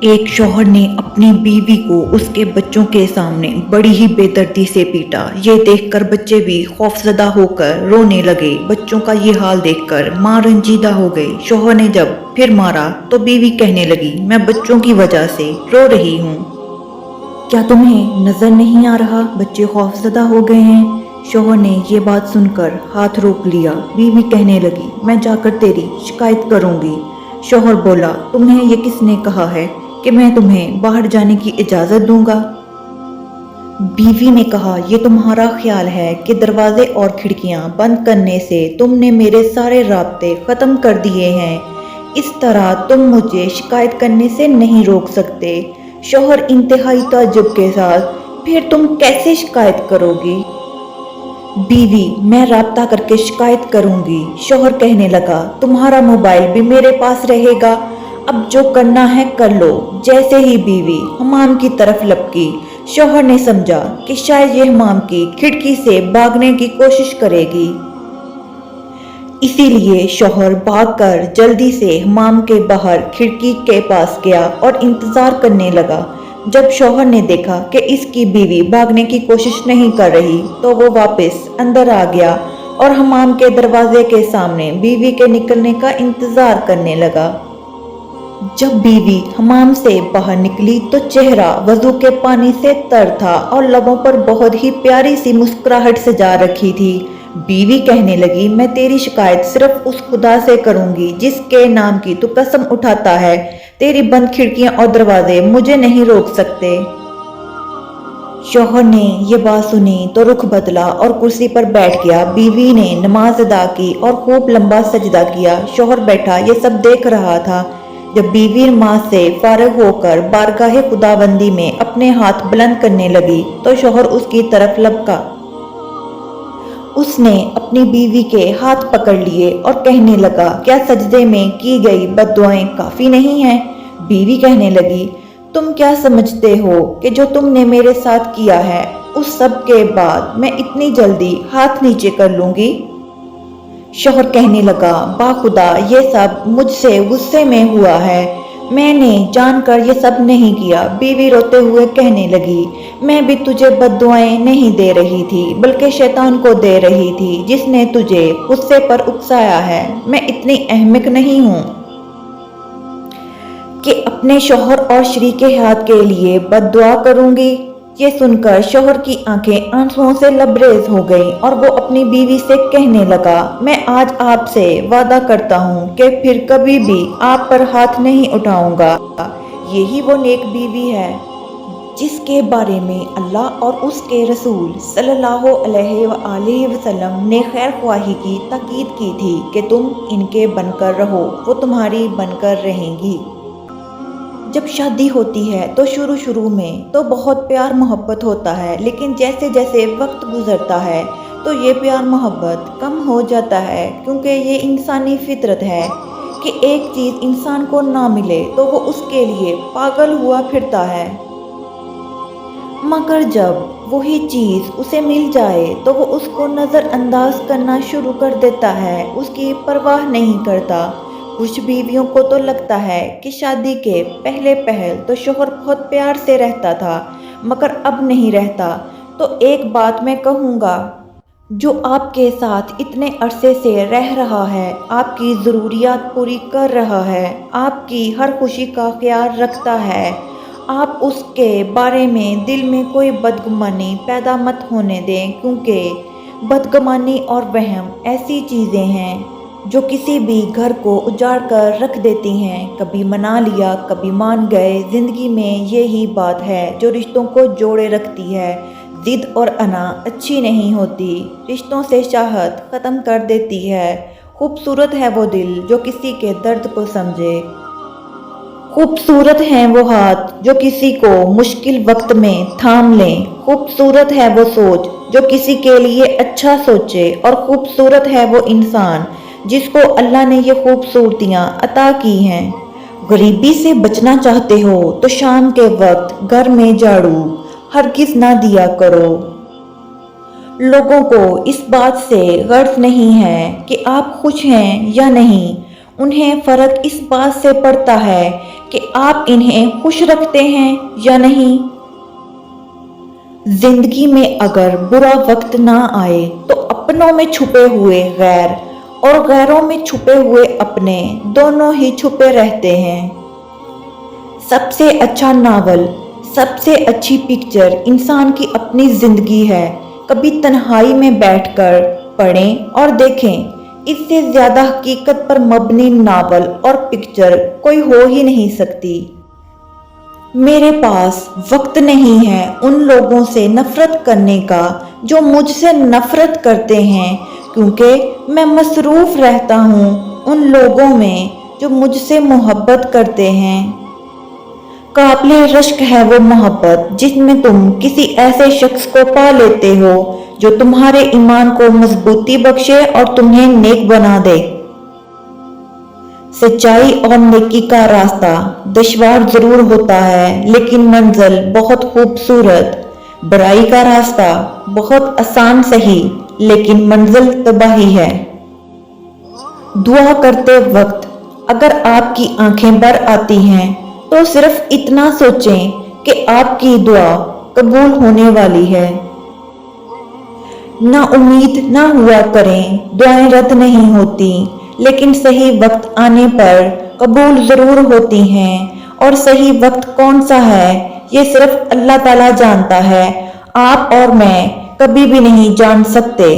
एक शौहर ने अपनी बीवी को उसके बच्चों के सामने बड़ी ही बेदर्दी से पीटा। ये देखकर बच्चे भी खौफजदा होकर रोने लगे। बच्चों का ये हाल देखकर माँ रंजीदा हो गई। शौहर ने जब फिर मारा तो बीवी कहने लगी, मैं बच्चों की वजह से रो रही हूँ। क्या तुम्हें नजर नहीं आ रहा बच्चे खौफजदा हो गए हैं? शौहर ने ये बात सुनकर हाथ रोक लिया। बीवी कहने लगी, मैं जाकर तेरी शिकायत करूंगी। शौहर बोला, तुम्हें ये किसने कहा है कि मैं तुम्हें बाहर जाने की इजाजत दूंगा? बीवी ने कहा, ये तुम्हारा ख्याल है कि दरवाजे और खिड़कियां बंद करने से तुमने मेरे सारे राब्ते खत्म कर दिए हैं। इस तरह तुम मुझे शिकायत करने से नहीं रोक सकते। शौहर इंतहाई ताज्जुब के साथ, फिर तुम कैसे शिकायत करोगी? बीवी, मैं राब्ता करके शिकायत करूंगी। शौहर कहने लगा, तुम्हारा मोबाइल भी मेरे पास रहेगा, अब जो करना है कर लो। जैसे ही बीवी हमाम की तरफ लपकी, शौहर ने समझा कि शायद ये हमाम की खिड़की से भागने की कोशिश करेगी। इसीलिए शौहर भागकर जल्दी से हमाम के बाहर खिड़की के पास गया और इंतजार करने लगा। जब शौहर ने देखा कि इसकी बीवी भागने की कोशिश नहीं कर रही तो वो वापस अंदर आ गया और हमाम के दरवाजे के सामने बीवी के निकलने का इंतजार करने लगा। जब बीवी हमाम से बाहर निकली तो चेहरा वजू के पानी से तर था और लबों पर बहुत ही प्यारी सी मुस्कुराहट सजा रखी थी। बीवी कहने लगी, मैं तेरी शिकायत सिर्फ उस खुदा से करूंगी जिसके नाम की तू कसम उठाता है। तेरी बंद खिड़कियां और दरवाजे मुझे नहीं रोक सकते। शौहर ने ये बात सुनी तो रुख बदला और कुर्सी पर बैठ गया। बीवी ने नमाज अदा की और खूब लंबा सजदा किया। शौहर बैठा ये सब देख रहा था। जब बीवी नमाज से फारिग होकर बारगाहे खुदाबंदी में अपने हाथ बुलंद करने लगी तो शौहर उसकी तरफ लपका। उसने अपनी बीवी के हाथ पकड़ लिए और कहने लगा, क्या सजदे में की गई बद्दुआएं काफी नहीं हैं? बीवी कहने लगी, तुम क्या समझते हो कि जो तुमने मेरे साथ किया है उस सब के बाद मैं इतनी जल्दी हाथ नीचे कर लूंगी? शौहर कहने लगा, बाखुदा ये सब मुझसे गुस्से में हुआ है, मैंने जानकर ये सब नहीं किया। बीवी रोते हुए कहने लगी, मैं भी तुझे बद्दुआएं नहीं दे रही थी बल्कि शैतान को दे रही थी जिसने तुझे गुस्से पर उकसाया है। मैं इतनी अहमक नहीं हूँ कि अपने शौहर और शरीके हाथ के लिए बद्दुआ करूंगी। ये सुनकर शौहर की आंखें आंसुओं से लबरेज हो गईं और वो अपनी बीवी से कहने लगा, मैं आज आपसे वादा करता हूँ कि फिर कभी भी आप पर हाथ नहीं उठाऊंगा। यही वो नेक बीवी है जिसके बारे में अल्लाह और उसके रसूल सल्लल्लाहु अलैहि वसल्लम ने खैर ख्वाही की ताकीद की थी कि तुम इनके बनकर रहो, वो तुम्हारी बनकर रहेंगी। जब शादी होती है तो शुरू में तो बहुत प्यार मोहब्बत होता है, लेकिन जैसे जैसे वक्त गुजरता है तो ये प्यार मोहब्बत कम हो जाता है, क्योंकि ये इंसानी फितरत है कि एक चीज़ इंसान को ना मिले तो वो उसके लिए पागल हुआ फिरता है, मगर जब वही चीज़ उसे मिल जाए तो वो उसको नज़रअंदाज करना शुरू कर देता है, उसकी परवाह नहीं करता। कुछ बीवियों को तो लगता है कि शादी के पहले पहल तो शौहर बहुत प्यार से रहता था मगर अब नहीं रहता। तो एक बात मैं कहूँगा, जो आपके साथ इतने अरसे से रह रहा है, आपकी ज़रूरियात पूरी कर रहा है, आपकी हर खुशी का ख्याल रखता है, आप उसके बारे में दिल में कोई बदगुमानी पैदा मत होने दें, क्योंकि बदगुमानी और वहम ऐसी चीज़ें हैं जो किसी भी घर को उजाड़ कर रख देती हैं। कभी मना लिया कभी मान गए। ज़िंदगी में यही बात है जो रिश्तों को जोड़े रखती है। ज़िद और अना अच्छी नहीं होती, रिश्तों से चाहत ख़त्म कर देती है। खूबसूरत है वो दिल जो किसी के दर्द को समझे, खूबसूरत हैं वो हाथ जो किसी को मुश्किल वक्त में थाम लें, खूबसूरत है वो सोच जो किसी के लिए अच्छा सोचे, और खूबसूरत है वो इंसान जिसको अल्लाह ने ये खूबसूरतियाँ अता की हैं। गरीबी से बचना चाहते हो तो शाम के वक्त घर में झाड़ू हरगिज़ ना दिया करो। लोगों को इस बात से गर्ज नहीं है कि आप खुश हैं या नहीं, उन्हें फ़र्क इस बात से पड़ता है कि आप इन्हें खुश रखते हैं या नहीं। जिंदगी में अगर बुरा वक्त ना आए तो अपनों में छुपे हुए गैर और गैरों में छुपे हुए अपने दोनों ही छुपे रहते हैं। सबसे अच्छा नावल, सबसे अच्छी पिक्चर इंसान की अपनी जिंदगी है। कभी तन्हाई में बैठकर पढ़ें और देखें, इससे ज्यादा हकीकत पर मबनी नावल और पिक्चर कोई हो ही नहीं सकती। मेरे पास वक्त नहीं है उन लोगों से नफरत करने का जो मुझसे नफरत करते हैं, क्योंकि मैं मसरूफ रहता हूँ उन लोगों में जो मुझसे मोहब्बत करते हैं। काबिले रश्क है वो मोहब्बत जिसमें तुम किसी ऐसे शख्स को पा लेते हो जो तुम्हारे ईमान को मजबूती बख्शे और तुम्हें नेक बना दे। सच्चाई और नेकी का रास्ता दुश्वार जरूर होता है, लेकिन मंजिल बहुत खूबसूरत। बुराई का रास्ता बहुत आसान सही, लेकिन मंजिल तबाही है। दुआ करते वक्त अगर आपकी आंखें भर आती हैं तो सिर्फ इतना सोचें कि आपकी दुआ कबूल होने वाली है। ना उम्मीद ना हुआ करें, दुआएं रद्द नहीं होती, लेकिन सही वक्त आने पर कबूल जरूर होती हैं। और सही वक्त कौन सा है ये सिर्फ अल्लाह ताला जानता है, आप और मैं कभी भी नहीं जान सकते।